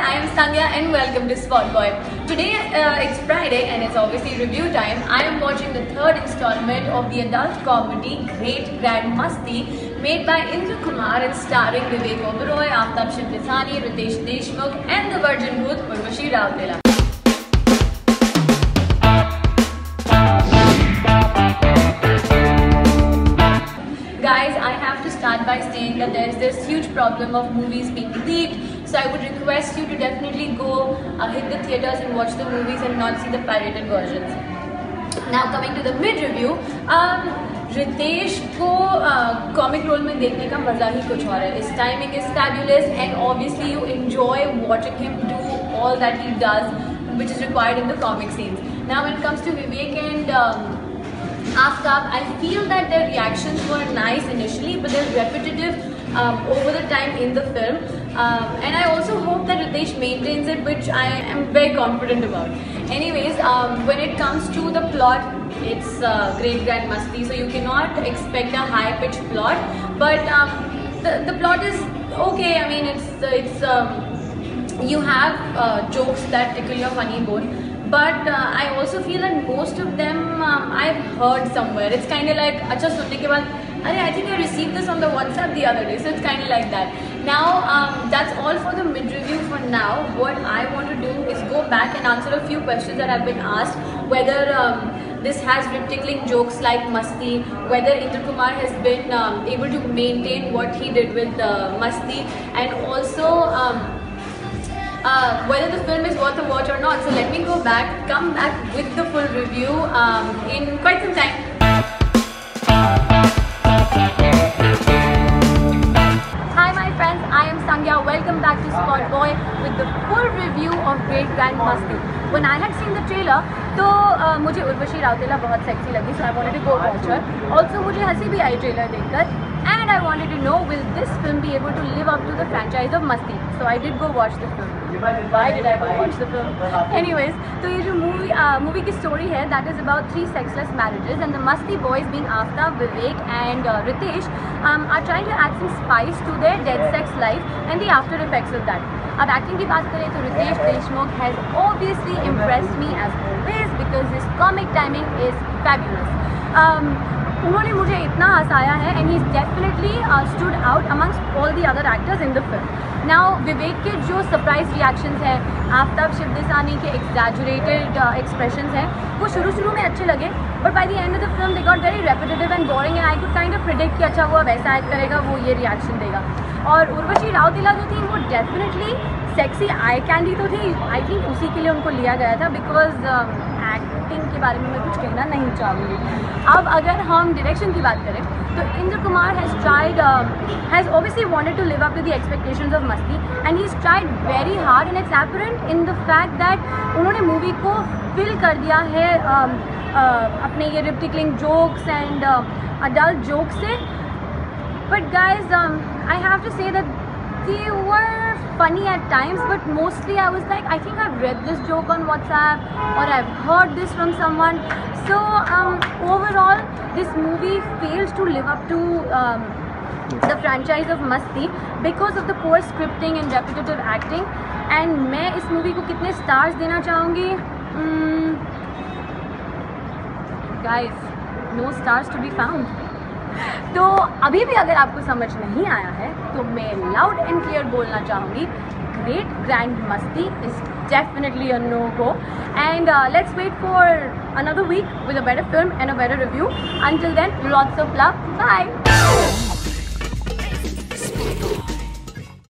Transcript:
I am Sangya and welcome to Spotboy. Today it's Friday and it's obviously review time. I am watching the third installment of the adult comedy Great Grand Masti made by Indra Kumar and starring Vivek Oberoi, Aftab Shivdasani, Ritesh Deshmukh and the Virgin Bhoot Urvashi Rautela. Guys, I have to start by saying that there is this huge problem of movies being leaked, so I would request you to definitely go hit the theatres and watch the movies and not see the pirated versions. Now coming to the mid-review, Ritesh को comic role में देखने का मजा ही कुछ और है. His timing is fabulous and obviously you enjoy watching him do all that he does, which is required in the comic scenes. Now when it comes to Vivek and Aftab, I feel that their reactions were nice initially, but they're repetitive over the time in the film. And I also hope that Ritesh maintains it, which I am very confident about. Anyways, when it comes to the plot, it's Great Grand Masti, so you cannot expect a high-pitched plot. But the plot is okay. I mean, it's you have jokes that tickle your funny bone. But I also feel that most of them I've heard somewhere. It's kind of like, अच्छा सुनने के बाद, अरे I think I received this on the WhatsApp the other day. So it's kind of like that. Now that's all for the mid-review for now. What I want to do is go back and answer a few questions that have been asked. Whether this has rip-tickling jokes like Masti, whether Indra Kumar has been able to maintain what he did with Masti, and also whether the film is worth a watch or not. So let me go back, come back with the full review in quite some time. Hi my friends, I am Sangya. Welcome back to Spotboy with the full review of Great Grand Masti. When I had seen the trailer, तो मुझे उर्वशी राउतेला बहुत sexy लगी, so I wanted to go watch her. Also मुझे हंसी भी आई trailer देखकर, and I wanted to know, will this film be able to live up to the franchise of Masti? So I did go watch the film. Why did I go watch the film? Anyways, तो ये जो movie की story है, that is about 3 sexless marriages, and the Masti boys being Aftab, Vivek and Ritesh are trying to add some spice to their dead sex life and the after effects of that. अब acting की बात करें तो Ritesh Deshmukh has obviously impressed me as always because his comic timing is fabulous. उन्होंने मुझे इतना हंसाया है and he's definitely stood out amongst all the other actors in the film. Now विवेक के जो surprise reactions हैं, आफ्ताब शिवदसानी के exaggerated expressions हैं, वो शुरू में अच्छे लगे, but by the end of the film they got very repetitive and boring and I could kind of predict कि अच्छा वो वैसा act करेगा, वो ये reaction देगा. और उर्वशी राउतेला जो थी वो definitely sexy eye candy तो थी. I think उसी के लिए उनको लिया गया था because एक्टिंग के बारे में मैं कुछ कहना नहीं चाहूँगी. अब अगर हम डायरेक्शन की बात करें तो Indra Kumar has obviously wanted to live up to the expectations of Masti and he's tried very hard and it's apparent in the fact that उन्होंने मूवी को fill कर दिया है अपने ये rip-tickling jokes and adult jokes से. But guys, I have to say that they were funny at times, but mostly I was like, I think I've read this joke on WhatsApp or I've heard this from someone. So overall, this movie fails to live up to the franchise of Masti because of the poor scripting and repetitive acting. And मैं इस movie को कितने stars देना चाहूँगी? Guys, no stars to be found. तो अभी भी अगर आपको समझ नहीं आया है तो मैं लाउड एंड क्लियर बोलना चाहूँगी, Great Grand Masti is definitely a no-go and let's wait for another week with a better film and a better review. Until then, lots of love. Bye.